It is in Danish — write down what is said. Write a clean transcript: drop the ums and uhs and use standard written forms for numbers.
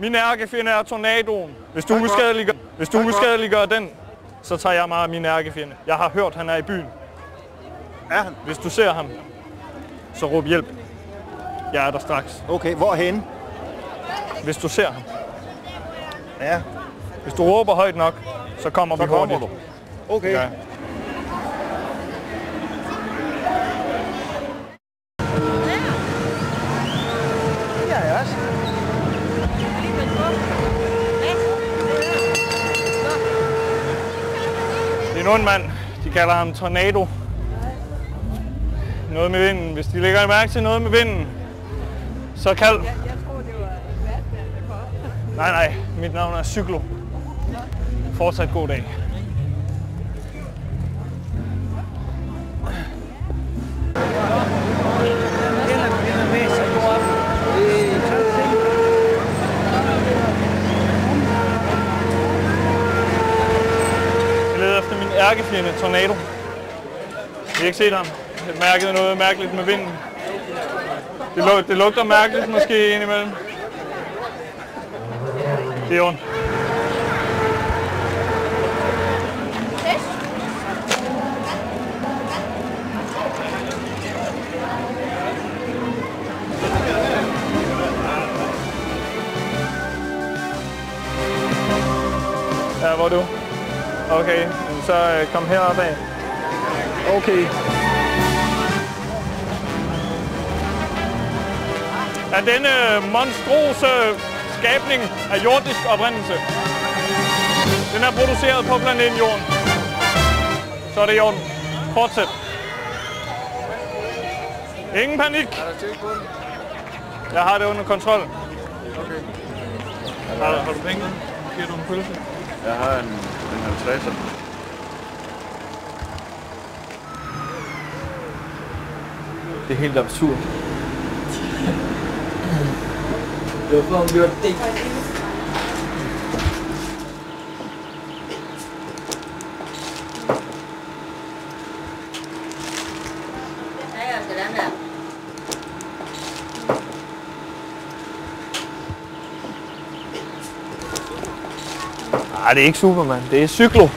Min ærkefjende er tornadoen. Hvis du uskadeliggør den, så tager jeg mig af min ærkefjende. Jeg har hørt, han er i byen. Er han? Hvis du ser ham, så råb hjælp. Jeg er der straks. Okay, hvorhen? Hvis du ser ham. Ja. Hvis du råber højt nok, så kommer vi hurtigt. Okay. Ja. Det er en ond mand. De kalder ham Tornado. Noget med vinden. Hvis de lægger mærke til noget med vinden, så kald. Jeg tror, det var Batman, der kom. Nej. Mit navn er Cyklo. Fortsat god dag. Jeg leder efter min ærkefjende, Tornado. Jeg har ikke set ham. Jeg mærkede noget mærkeligt med vinden. Det lugter mærkeligt måske indimellem. Det er ondt. Ja, hvor er du? Okay, så kom herop af. Okay. Er denne monstrose skabning af jordisk oprindelse? Den er produceret på planeten Jorden. Så er det i orden. Fortsæt. Ingen panik. Er der tjek på den? Jeg har det under kontrol. Okay. Har du penge? Giver du en pølse? Jeg har en 50'er. Det er helt absurd. Hvorfor har hun gjort det? Nej, det er ikke Superman. Det er Cyklo.